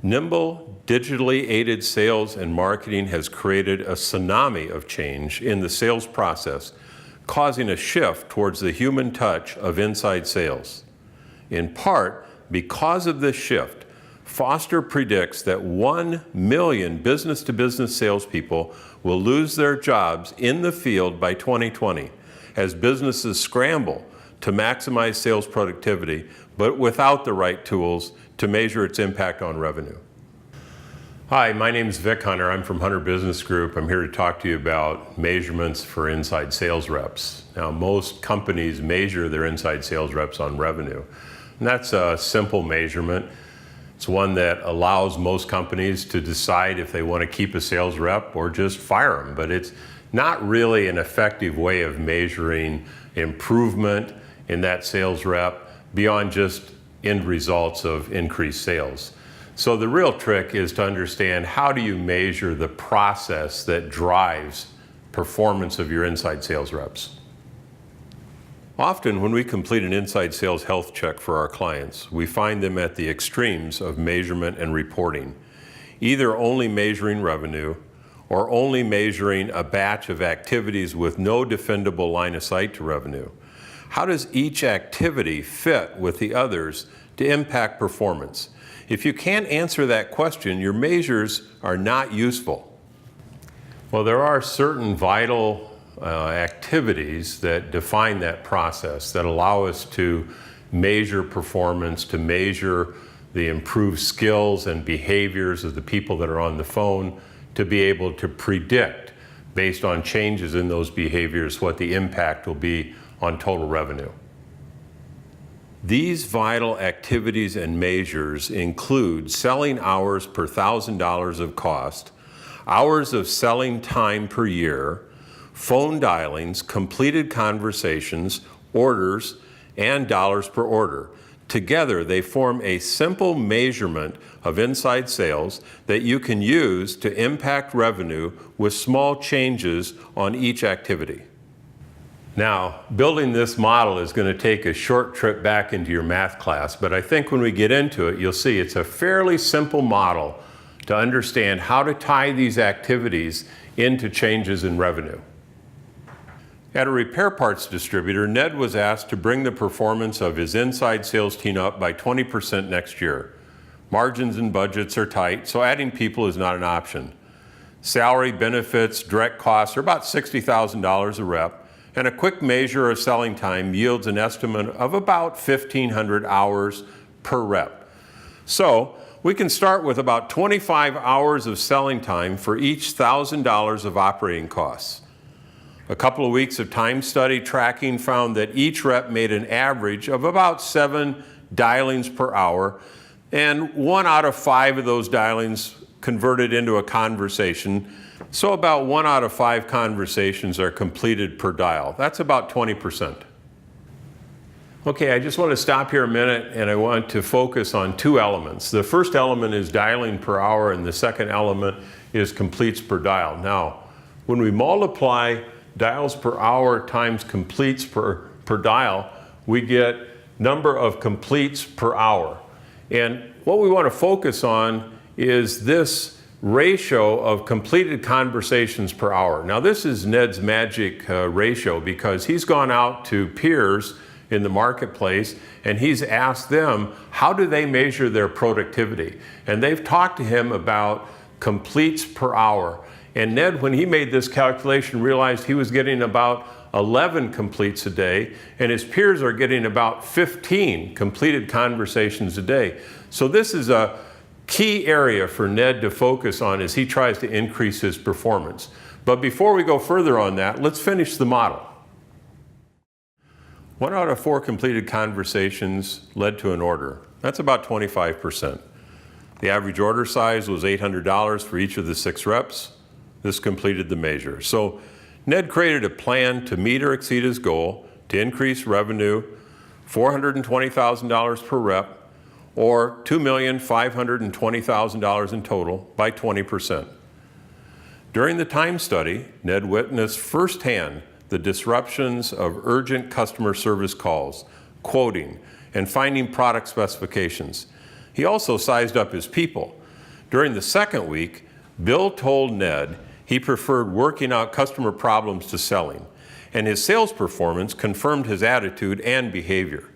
Nimble, digitally aided sales and marketing has created a tsunami of change in the sales process, causing a shift towards the human touch of inside sales. In part, because of this shift, Foster predicts that 1 million business-to-business salespeople will lose their jobs in the field by 2020 as businesses scramble to maximize sales productivity, but without the right tools to measure its impact on revenue. Hi, my name is Vic Hunter. I'm from Hunter Business Group. I'm here to talk to you about measurements for inside sales reps. Now, most companies measure their inside sales reps on revenue, and that's a simple measurement. It's one that allows most companies to decide if they want to keep a sales rep or just fire them, but it's not really an effective way of measuring improvement in that sales rep beyond just end results of increased sales. So the real trick is to understand, how do you measure the process that drives performance of your inside sales reps? Often when we complete an inside sales health check for our clients, we find them at the extremes of measurement and reporting, either only measuring revenue or only measuring a batch of activities with no defendable line of sight to revenue. How does each activity fit with the others to impact performance? If you can't answer that question, your measures are not useful. Well, there are certain vital activities that define that process, that allow us to measure performance, to measure the improved skills and behaviors of the people that are on the phone, to be able to predict, based on changes in those behaviors, what the impact will be on total revenue. These vital activities and measures include selling hours per $1,000 of cost, hours of selling time per year, phone dialings, completed conversations, orders, and dollars per order. Together, they form a simple measurement of inside sales that you can use to impact revenue with small changes on each activity. Now, building this model is going to take a short trip back into your math class, but I think when we get into it, you'll see it's a fairly simple model to understand how to tie these activities into changes in revenue. At a repair parts distributor, Ned was asked to bring the performance of his inside sales team up by 20% next year. Margins and budgets are tight, so adding people is not an option. Salary, benefits, direct costs are about $60,000 a rep, and a quick measure of selling time yields an estimate of about 1,500 hours per rep. So we can start with about 25 hours of selling time for each $1,000 of operating costs. A couple of weeks of time study tracking found that each rep made an average of about 7 dialings per hour, and 1 out of 5 of those dialings converted into a conversation. So about 1 out of 5 conversations are completed per dial. That's about 20%. Okay, I just want to stop here a minute, and I want to focus on 2 elements. The first element is dialing per hour, and the second element is completes per dial. Now, when we multiply dials per hour times completes per dial, we get number of completes per hour. And what we want to focus on is this ratio of completed conversations per hour. Now, this is Ned's magic ratio, because he's gone out to peers in the marketplace and he's asked them, how do they measure their productivity? And they've talked to him about completes per hour. And Ned, when he made this calculation, realized he was getting about 11 completes a day, and his peers are getting about 15 completed conversations a day. So this is a key area for Ned to focus on as he tries to increase his performance. But before we go further on that, let's finish the model. 1 out of 4 completed conversations led to an order. That's about 25%. The average order size was $800 for each of the 6 reps. This completed the measure. So Ned created a plan to meet or exceed his goal to increase revenue $420,000 per rep, or $2,520,000 in total by 20%. During the time study, Ned witnessed firsthand the disruptions of urgent customer service calls, quoting, and finding product specifications. He also sized up his people. During the second week, Bill told Ned he preferred working out customer problems to selling, and his sales performance confirmed his attitude and behavior.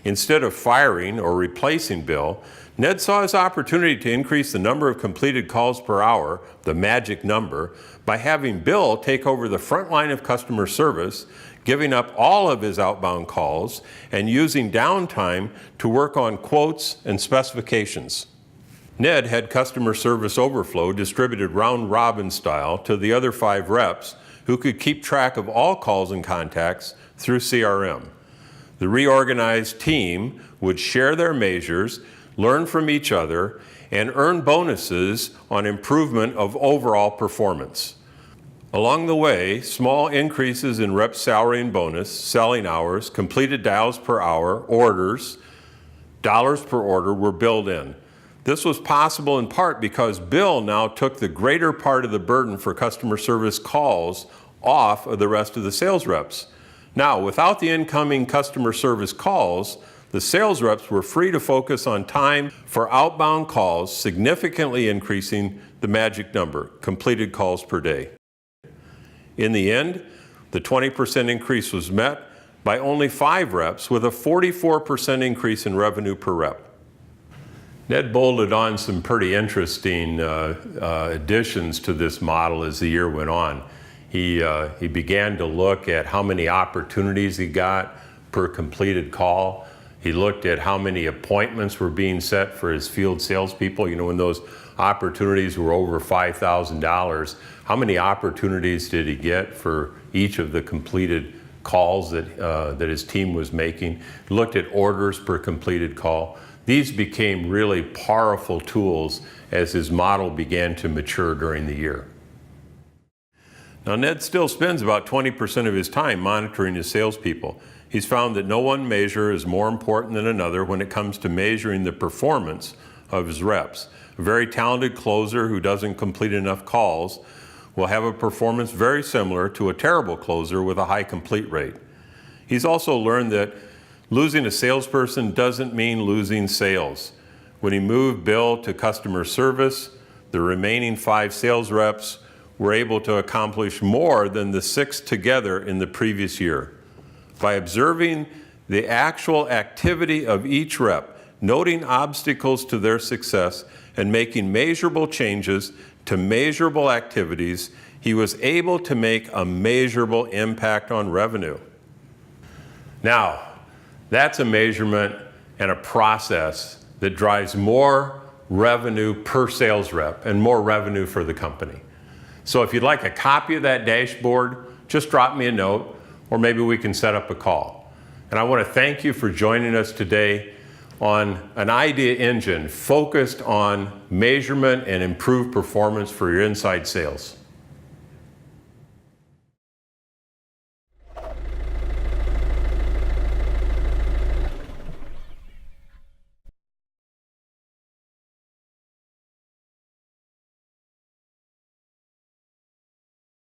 Instead of firing or replacing Bill, Ned saw his opportunity to increase the number of completed calls per hour, the magic number, by having Bill take over the front line of customer service, giving up all of his outbound calls, and using downtime to work on quotes and specifications. Ned had customer service overflow distributed round-robin style to the other 5 reps who could keep track of all calls and contacts through CRM. The reorganized team would share their measures, learn from each other, and earn bonuses on improvement of overall performance. Along the way, small increases in rep salary and bonus, selling hours, completed dials per hour, orders, dollars per order were built in. This was possible in part because Bill now took the greater part of the burden for customer service calls off of the rest of the sales reps. Now, without the incoming customer service calls, the sales reps were free to focus on time for outbound calls, significantly increasing the magic number, completed calls per day. In the end, the 20% increase was met by only 5 reps with a 44% increase in revenue per rep. Ned bolted on some pretty interesting additions to this model as the year went on. He began to look at how many opportunities he got per completed call. He looked at how many appointments were being set for his field salespeople. You know, when those opportunities were over $5,000, how many opportunities did he get for each of the completed calls that his team was making? He looked at orders per completed call. These became really powerful tools as his model began to mature during the year. Now, Ned still spends about 20% of his time monitoring his salespeople. He's found that no one measure is more important than another when it comes to measuring the performance of his reps. A very talented closer who doesn't complete enough calls will have a performance very similar to a terrible closer with a high complete rate. He's also learned that losing a salesperson doesn't mean losing sales. When he moved Bill to customer service, the remaining 5 sales reps were able to accomplish more than the 6 together in the previous year. By observing the actual activity of each rep, noting obstacles to their success, and making measurable changes to measurable activities, he was able to make a measurable impact on revenue. Now, that's a measurement and a process that drives more revenue per sales rep and more revenue for the company. So if you'd like a copy of that dashboard, just drop me a note, or maybe we can set up a call. And I want to thank you for joining us today on an idea engine focused on measurement and improved performance for your inside sales.